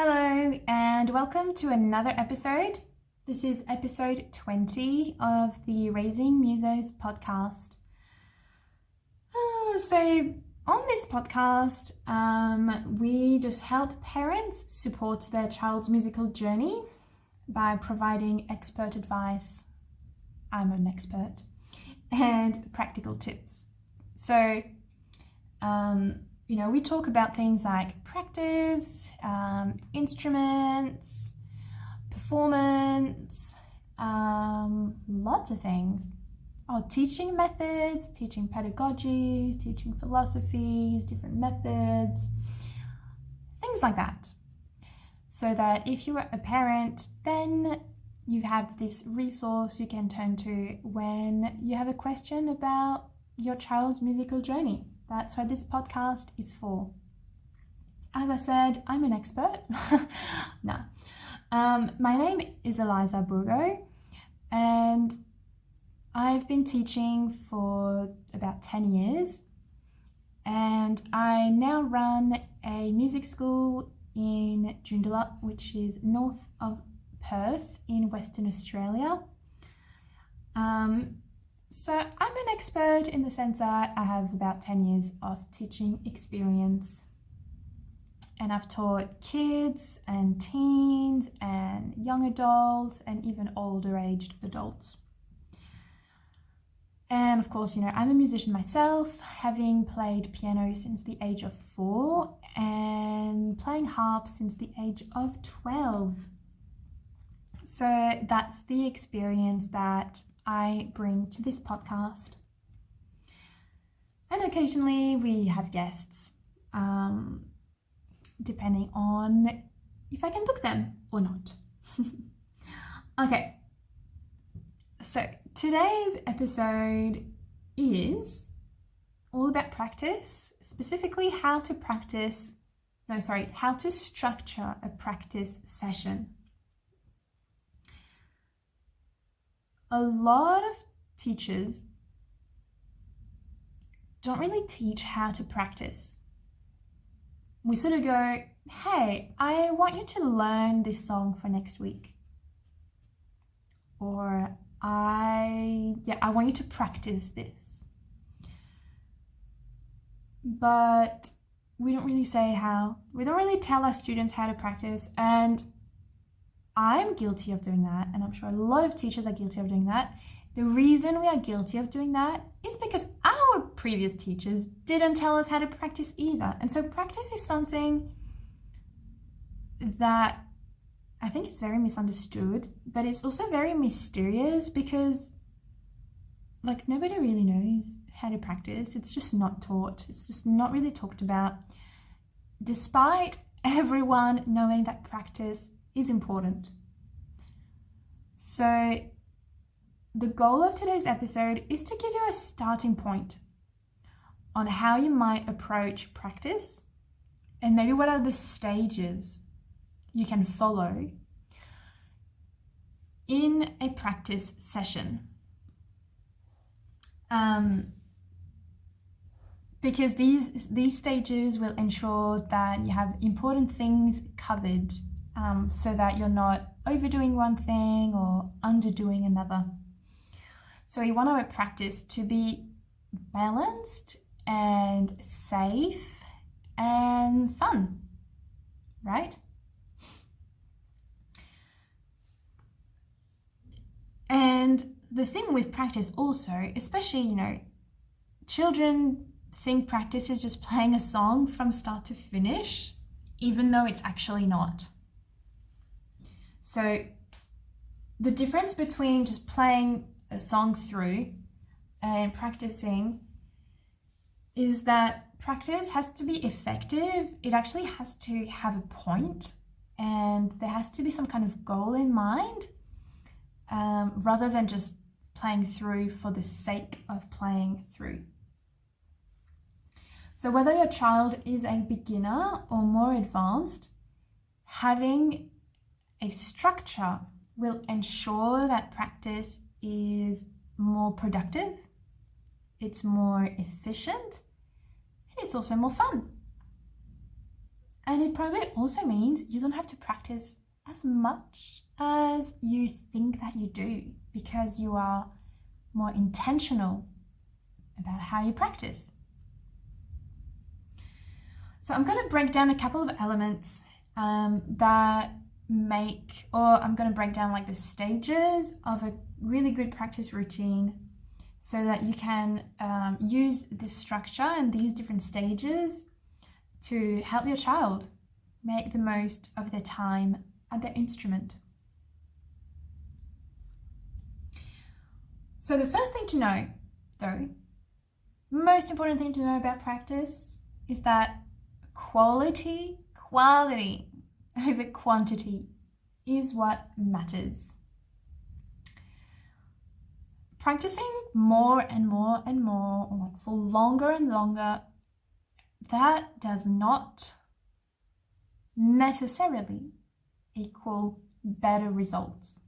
Hello and welcome to another episode. This is episode 20 of the Raising Musos podcast. So on this podcast, we just help parents support their child's musical journey by providing expert advice. I'm an expert. And practical tips. So, we talk about things like practice, instruments, performance, lots of things. Teaching methods, teaching pedagogies, teaching philosophies, different methods, things like that. So that if you're a parent, then you have this resource you can turn to when you have a question about your child's musical journey. That's what this podcast is for. As I said, I'm an expert. No. My name is Eliza Burgo, and I've been teaching for about 10 years, and I now run a music school in Joondalup, which is north of Perth in Western Australia. So I'm an expert in the sense that I have about 10 years of teaching experience, and I've taught kids and teens and young adults and even older aged adults. And of course, I'm a musician myself, having played piano since the age of 4 and playing harp since the age of 12. So that's the experience that I bring to this podcast. And occasionally we have guests, depending on if I can book them or not. Okay, so today's episode is all about practice, specifically how to structure a practice session. A lot of teachers don't really teach how to practice. We sort of go, hey, I want you to learn this song for next week. Or I want you to practice this. But we don't really say how. We don't really tell our students how to practice, and I'm guilty of doing that, and I'm sure a lot of teachers are guilty of doing that. The reason we are guilty of doing that is because our previous teachers didn't tell us how to practice either. And so practice is something that I think is very misunderstood, but it's also very mysterious because nobody really knows how to practice. It's just not taught. It's just not really talked about, despite everyone knowing that practice is important. So the goal of today's episode is to give you a starting point on how you might approach practice and maybe what are the stages you can follow in a practice session. Because these stages will ensure that you have important things covered, so that you're not overdoing one thing or underdoing another. So you want our practice to be balanced and safe and fun, right? And the thing with practice also, especially, children think practice is just playing a song from start to finish, even though it's actually not. So the difference between just playing a song through and practicing is that practice has to be effective. It actually has to have a point, and there has to be some kind of goal in mind, rather than just playing through for the sake of playing through. So whether your child is a beginner or more advanced, having a structure will ensure that practice is more productive, it's more efficient, and it's also more fun. And it probably also means you don't have to practice as much as you think that you do, because you are more intentional about how you practice. So I'm going to break down a couple of elements that make, or I'm going to break down like the stages of a really good practice routine, so that you can use this structure and these different stages to help your child make the most of their time at their instrument. So the first thing to know, though, most important thing to know about practice, is that quality over quantity is what matters. Practicing more and more and more, or like for longer and longer, that does not necessarily equal better results.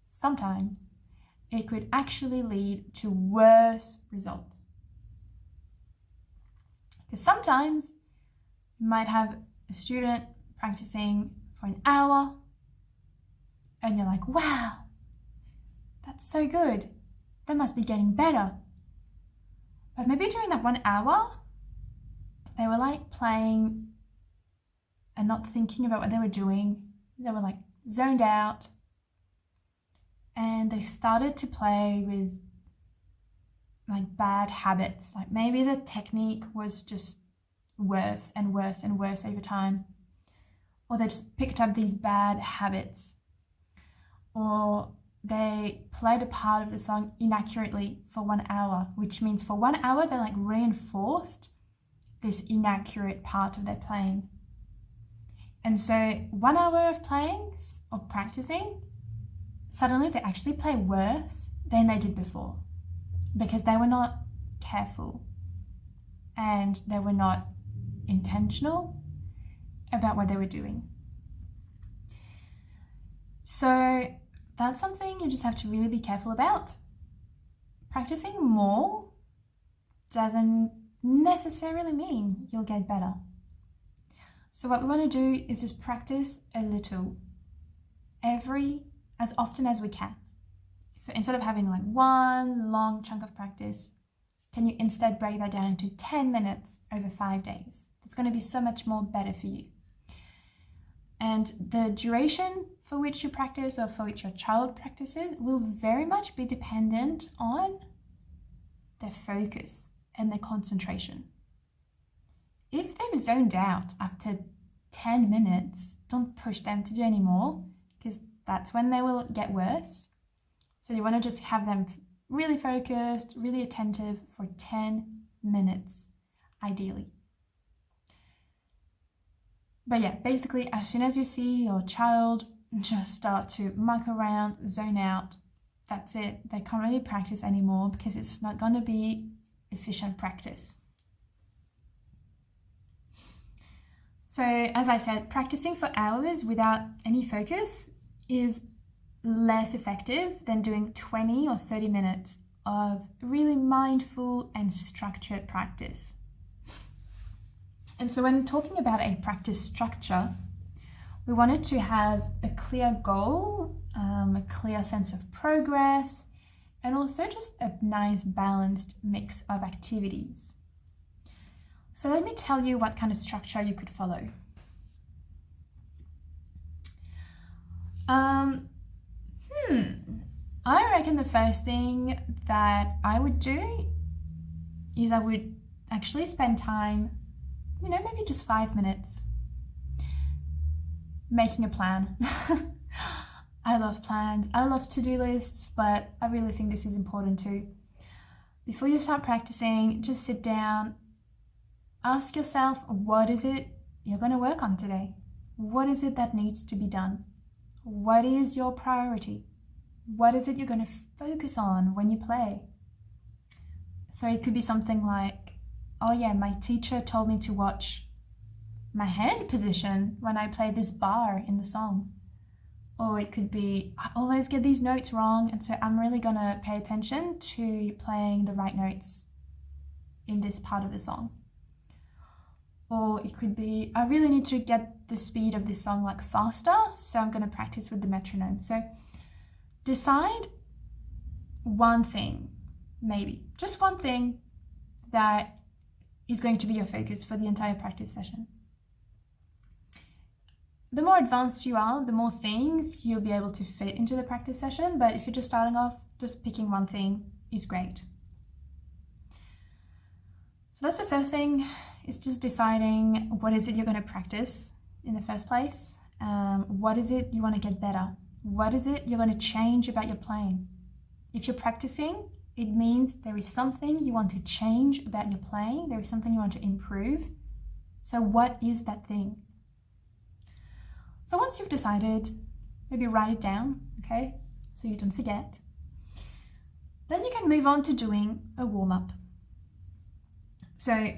Sometimes it could actually lead to worse results. Because sometimes you might have a student practicing for an hour and you're like, wow, that's so good. They must be getting better. But maybe during that 1 hour, they were like playing and not thinking about what they were doing. They were like zoned out, and they started to play with like bad habits. Like maybe the technique was just worse and worse and worse over time, or they just picked up these bad habits, or they played a part of the song inaccurately for 1 hour, which means for 1 hour they like reinforced this inaccurate part of their playing. And so 1 hour of playing or practicing, suddenly they actually play worse than they did before, because they were not careful and they were not intentional about what they were doing. So that's something you just have to really be careful about. Practicing more doesn't necessarily mean you'll get better. So what we want to do is just practice a little as often as we can. So instead of having like one long chunk of practice, can you instead break that down into 10 minutes over 5 days? It's going to be so much more better for you. And the duration for which you practice, or for which your child practices, will very much be dependent on their focus and their concentration. If they've zoned out after 10 minutes, don't push them to do any more, because that's when they will get worse. So you want to just have them really focused, really attentive for 10 minutes, ideally. But yeah, basically, as soon as you see your child just start to muck around, zone out, that's it. They can't really practice anymore, because it's not going to be efficient practice. So as I said, practicing for hours without any focus is less effective than doing 20 or 30 minutes of really mindful and structured practice. And so when talking about a practice structure, we wanted to have a clear goal, a clear sense of progress, and also just a nice balanced mix of activities. So let me tell you what kind of structure you could follow. I reckon the first thing that I would do is I would actually spend time, maybe just 5 minutes, making a plan. I love plans, I love to-do lists, but I really think this is important too. Before you start practicing, just sit down, ask yourself, what is it you're going to work on today? What is it that needs to be done? What is your priority? What is it you're going to focus on when you play? So it could be something like, oh yeah, my teacher told me to watch my hand position when I play this bar in the song. Or it could be, I always get these notes wrong, and so I'm really going to pay attention to playing the right notes in this part of the song. Or it could be, I really need to get the speed of this song like faster, so I'm going to practice with the metronome. So decide one thing, maybe just one thing that is going to be your focus for the entire practice session. The more advanced you are, the more things you'll be able to fit into the practice session. But if you're just starting off, just picking one thing is great. So that's the first thing, is just deciding what is it you're going to practice in the first place. What is it you want to get better? What is it you're going to change about your playing? If you're practicing, it means there is something you want to change about your playing. There is something you want to improve. So what is that thing? So once you've decided, maybe write it down, okay, so you don't forget. Then you can move on to doing a warm-up. So,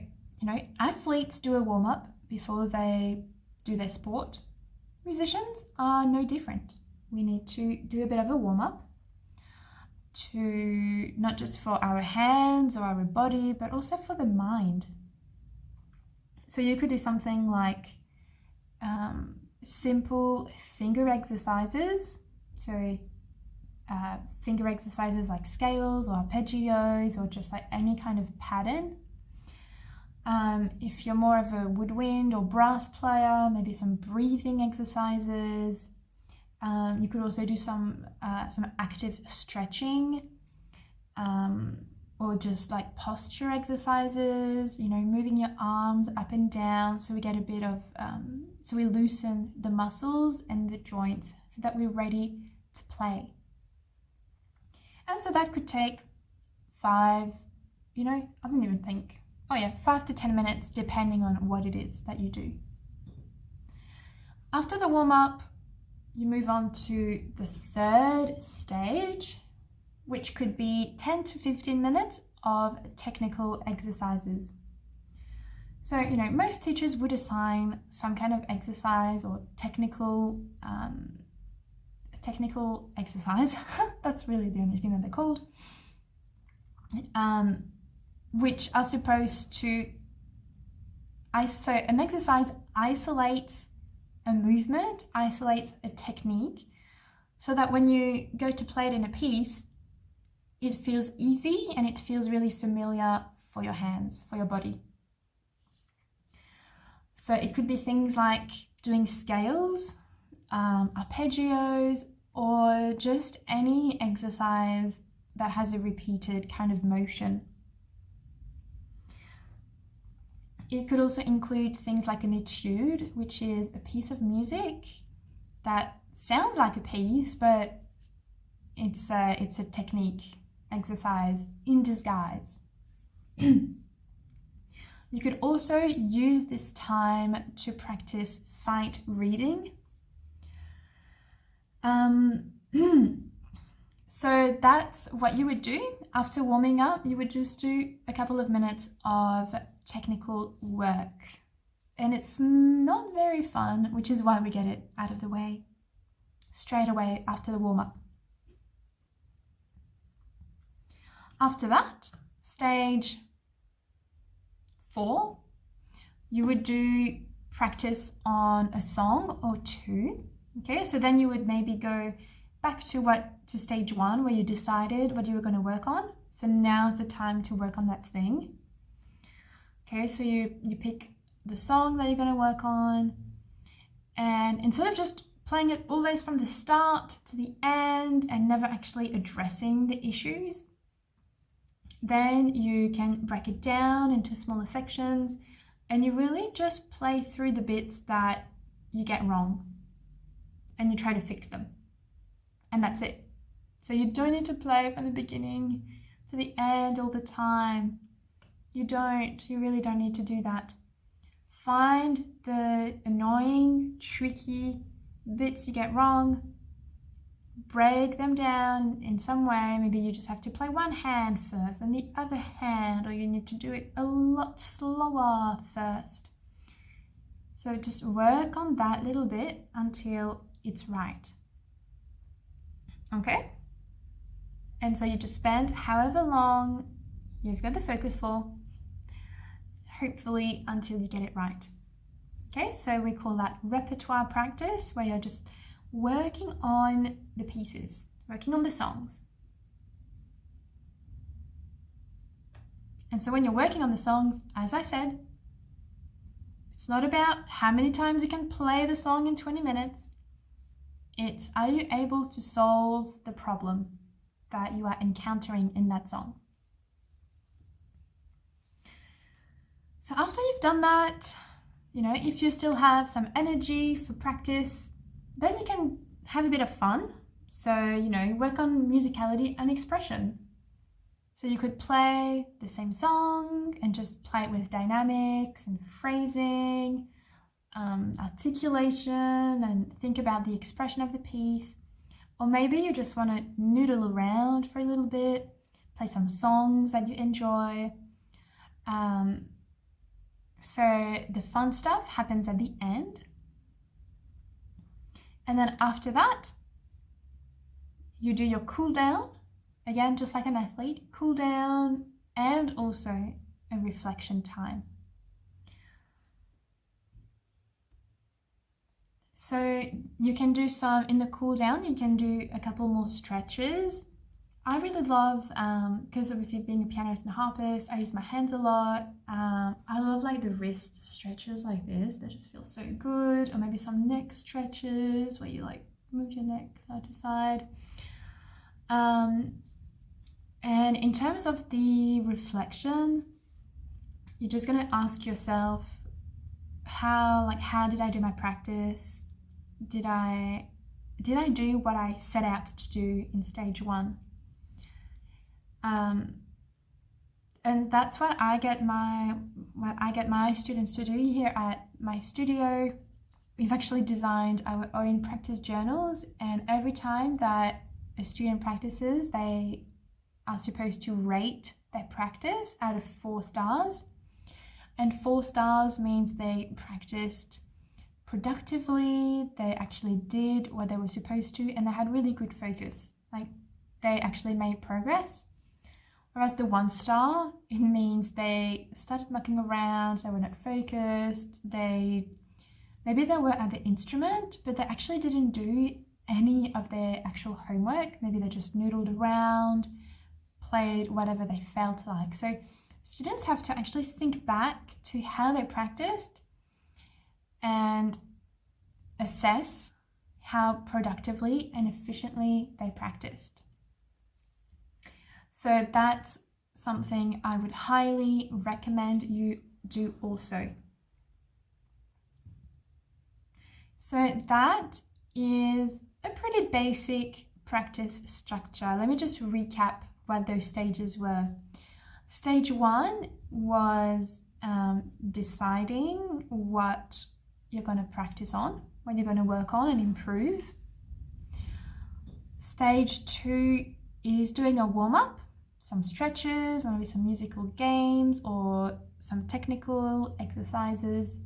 athletes do a warm-up before they do their sport. Musicians are no different. We need to do a bit of a warm-up to not just for our hands or our body, but also for the mind. So you could do something like simple finger exercises. So finger exercises like scales or arpeggios or just like any kind of pattern. If you're more of a woodwind or brass player, maybe some breathing exercises. You could also do some active stretching, or just like posture exercises, moving your arms up and down, so we get a bit of, so we loosen the muscles and the joints so that we're ready to play. And so that could take 5 to 10 minutes, depending on what it is that you do. After the warm-up, you move on to the third stage, which could be 10 to 15 minutes of technical exercises. So, most teachers would assign some kind of exercise or technical exercise. That's really the only thing that they're called. Which are supposed to, so an exercise isolates a movement, isolates a technique, so that when you go to play it in a piece, it feels easy and it feels really familiar for your hands, for your body. So it could be things like doing scales, arpeggios, or just any exercise that has a repeated kind of motion. It could also include things like an etude, which is a piece of music that sounds like a piece, but it's a technique exercise in disguise. You could also use this time to practice sight reading. So that's what you would do after warming up. You would just do a couple of minutes of technical work, and it's not very fun, which is why we get it out of the way straight away after the warm-up. After that, stage 4, you would do practice on a song or 2. Okay, so then you would maybe go back to stage 1, where you decided what you were going to work on. So now's the time to work on that thing. Okay, so you pick the song that you're going to work on, and instead of just playing it always from the start to the end and never actually addressing the issues, then you can break it down into smaller sections, and you really just play through the bits that you get wrong and you try to fix them, and that's it. So you don't need to play from the beginning to the end all the time. You really don't need to do that. Find the annoying, tricky bits you get wrong, break them down in some way. Maybe you just have to play one hand first, then the other hand, or you need to do it a lot slower first. So just work on that little bit until it's right. Okay? And so you just spend however long you've got the focus for, hopefully until you get it right. Okay, so we call that repertoire practice, where you're just working on the pieces, working on the songs. And so when you're working on the songs, as I said, it's not about how many times you can play the song in 20 minutes. It's, are you able to solve the problem that you are encountering in that song? So after you've done that, if you still have some energy for practice, then you can have a bit of fun. So, work on musicality and expression. So you could play the same song and just play it with dynamics and phrasing, articulation, and think about the expression of the piece. Or maybe you just want to noodle around for a little bit, play some songs that you enjoy. So the fun stuff happens at the end. And then after that, you do your cool down. Again, just like an athlete, cool down, and also a reflection time. So you can do some, in the cool down, you can do a couple more stretches. I really love, because obviously being a pianist and a harpist, I use my hands a lot. I love like the wrist stretches like this, that just feel so good. Or maybe some neck stretches where you like move your neck side to side. And in terms of the reflection, you're just going to ask yourself, how did I do my practice? Did I do what I set out to do in stage 1? And that's what I get my students to do here at my studio. We've actually designed our own practice journals, and every time that a student practices, they are supposed to rate their practice out of 4 stars. And 4 stars means they practiced productively, they actually did what they were supposed to, and they had really good focus. Like, they actually made progress. Whereas the 1 star, it means they started mucking around, they were not focused, maybe they were at the instrument, but they actually didn't do any of their actual homework. Maybe they just noodled around, played whatever they felt like. So students have to actually think back to how they practiced and assess how productively and efficiently they practiced. So that's something I would highly recommend you do also. So that is a pretty basic practice structure. Let me just recap what those stages were. Stage 1 was deciding what you're going to practice on, what you're going to work on and improve. Stage 2 is doing a warm-up, some stretches, or maybe some musical games or some technical exercises.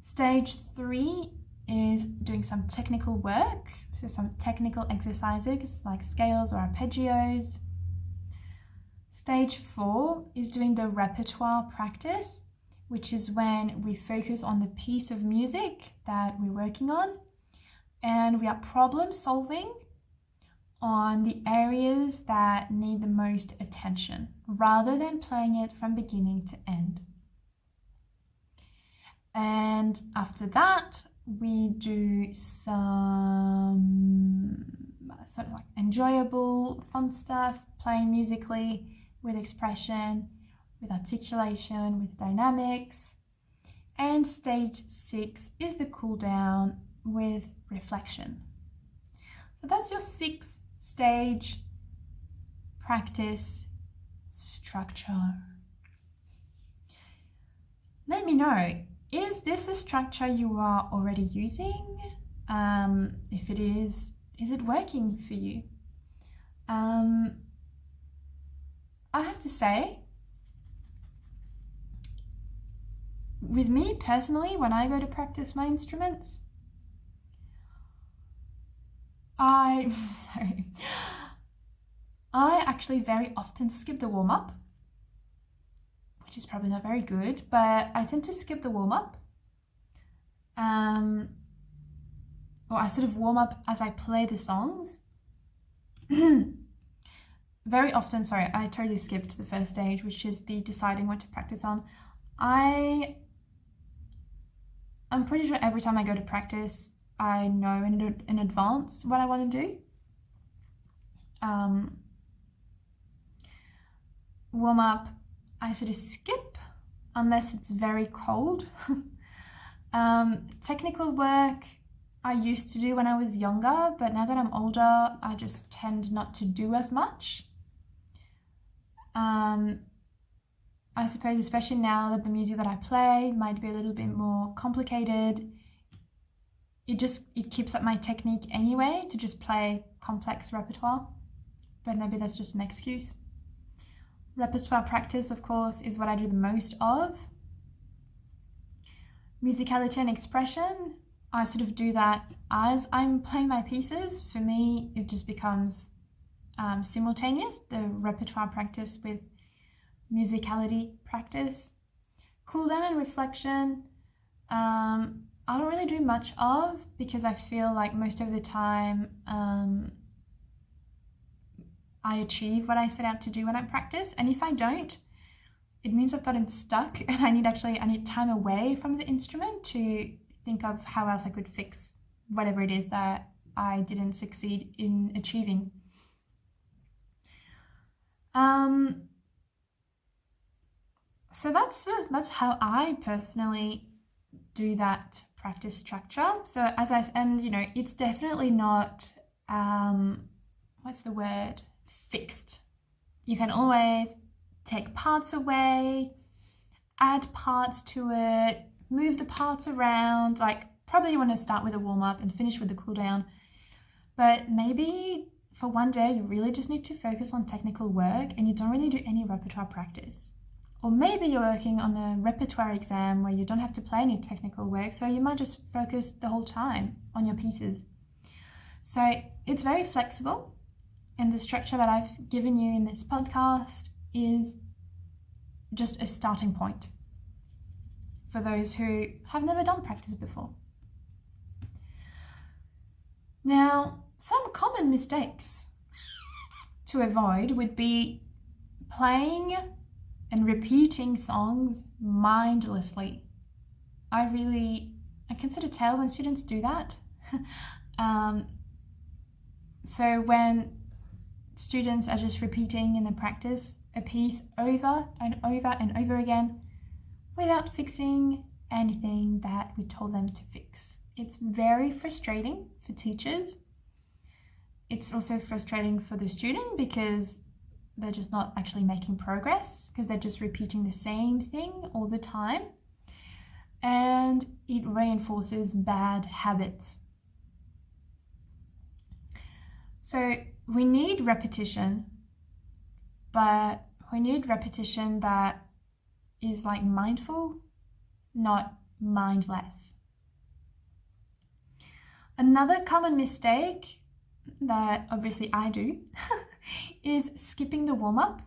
Stage 3 is doing some technical work, so some technical exercises like scales or arpeggios. Stage 4 is doing the repertoire practice, which is when we focus on the piece of music that we're working on and we are problem solving on the areas that need the most attention rather than playing it from beginning to end. And after that, we do some sort of like enjoyable, fun stuff, playing musically with expression, with articulation, with dynamics. And stage 6 is the cool down with reflection. So that's your 6-stage practice structure. Let me know, is this a structure you are already using? If it is it working for you? I have to say, with me personally, when I go to practice my instruments, I actually very often skip the warm-up, which is probably not very good, but I tend to skip the warm-up. Or I sort of warm up as I play the songs. Very often, I totally skipped the first stage, which is the deciding what to practice on. I'm pretty sure every time I go to practice, I know in advance what I want to do. Warm up, I sort of skip unless it's very cold. Technical work, I used to do when I was younger, but now that I'm older, I just tend not to do as much. I suppose especially now that the music that I play might be a little bit more complicated, it keeps up my technique anyway to just play complex repertoire, but maybe that's just an excuse. Repertoire practice, of course, is what I do the most of. Musicality and expression, I sort of do that as I'm playing my pieces. For me, it just becomes simultaneous, the repertoire practice with musicality practice. Cool down and reflection, I don't really do much of, because I feel like most of the time I achieve what I set out to do when I practice, and if I don't, it means I've gotten stuck and I need time away from the instrument to think of how else I could fix whatever it is that I didn't succeed in achieving. So that's how I personally do that practice structure. So it's definitely not fixed. You can always take parts away, add parts to it, move the parts around. Like, probably you want to start with a warm-up and finish with the cool down, but maybe for one day you really just need to focus on technical work and you don't really do any repertoire practice. Or maybe you're working on a repertoire exam where you don't have to play any technical work, so you might just focus the whole time on your pieces. So it's very flexible, and the structure that I've given you in this podcast is just a starting point for those who have never done practice before. Now, some common mistakes to avoid would be playing and repeating songs mindlessly. I can sort of tell when students do that. So when students are just repeating in the practice a piece over and over and over again without fixing anything that we told them to fix. It's very frustrating for teachers. It's also frustrating for the student because they're just not actually making progress, because they're just repeating the same thing all the time, and it reinforces bad habits. So we need repetition, but we need repetition that is like mindful, not mindless. Another common mistake that obviously I do is skipping the warm-up.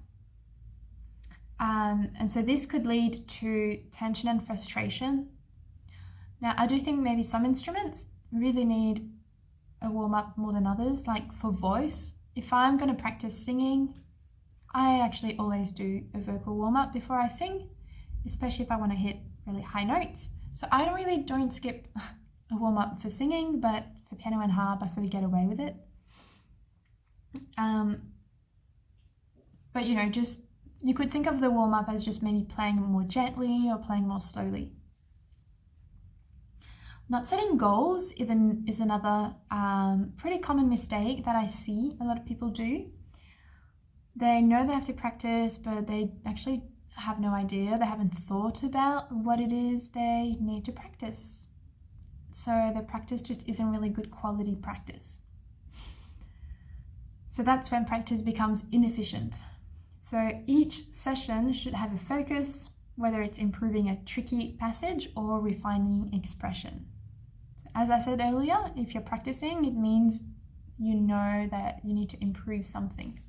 And so this could lead to tension and frustration. Now, I do think maybe some instruments really need a warm-up more than others, like for voice. If I'm going to practice singing, I actually always do a vocal warm-up before I sing, especially if I want to hit really high notes. So I don't skip a warm-up for singing, but for piano and harp, I sort of get away with it. But you could think of the warm-up as just maybe playing more gently or playing more slowly. Not setting goals is another pretty common mistake that I see a lot of people do. They know they have to practice, but they actually have no idea. They haven't thought about what it is they need to practice. So the practice just isn't really good quality practice. So that's when practice becomes inefficient. So each session should have a focus, whether it's improving a tricky passage or refining expression. So as I said earlier, if you're practicing, it means you know that you need to improve something.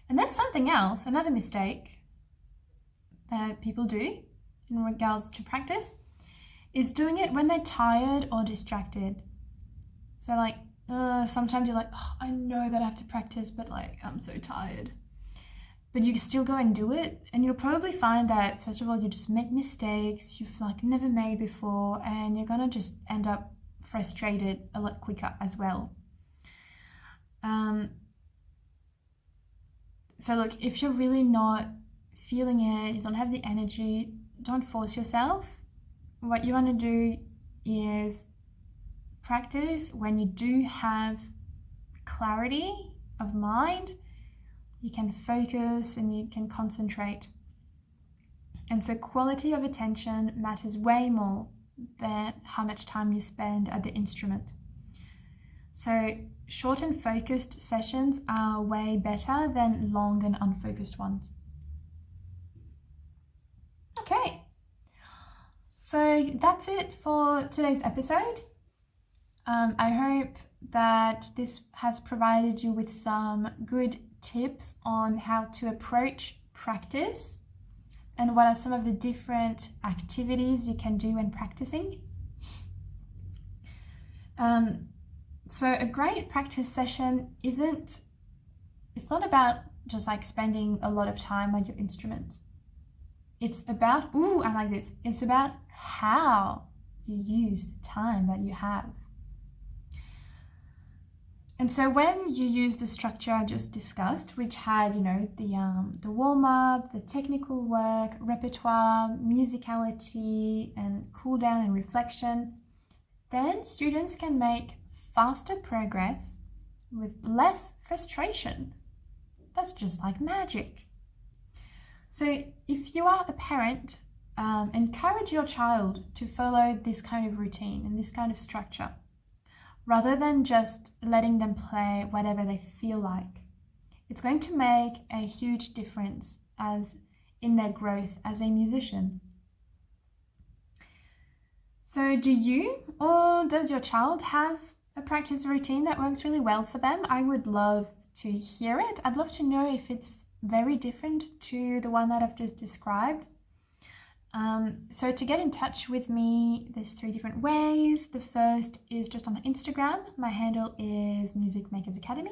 And then something else, another mistake, that people do in regards to practice is doing it when they're tired or distracted. So like sometimes you're like, oh, I know that I have to practice, but like I'm so tired. But you can still go and do it, and you'll probably find that first of all you just make mistakes you've like never made before, and you're gonna just end up frustrated a lot quicker as well. So look, if you're really not feeling it, you don't have the energy, don't force yourself. What you want to do is practice when you do have clarity of mind, you can focus and you can concentrate. And so quality of attention matters way more than how much time you spend at the instrument. So short and focused sessions are way better than long and unfocused ones. Okay, so that's it for today's episode. I hope that this has provided you with some good tips on how to approach practice and what are some of the different activities you can do when practicing. So a great practice session it's not about just like spending a lot of time on your instrument. It's about, I like this, it's about how you use the time that you have. And so when you use the structure I just discussed, which had, the warm-up, the technical work, repertoire, musicality, and cool down and reflection, then students can make faster progress with less frustration. That's just like magic. So if you are a parent, encourage your child to follow this kind of routine and this kind of structure, rather than just letting them play whatever they feel like. It's going to make a huge difference as in their growth as a musician. So do you or does your child have a practice routine that works really well for them? I would love to hear it. I'd love to know if it's very different to the one that I've just described. So to get in touch with me, there's 3 different ways. The first is just on Instagram. My handle is Music Makers Academy.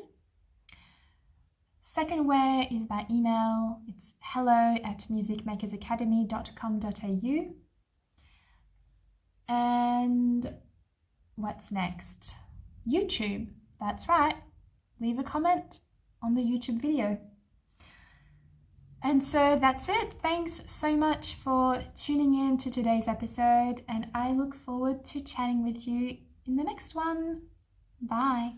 Second way is by email. It's hello@musicmakersacademy.com.au. And what's next? YouTube. That's right. Leave a comment on the YouTube video. And so that's it. Thanks so much for tuning in to today's episode, and I look forward to chatting with you in the next one. Bye.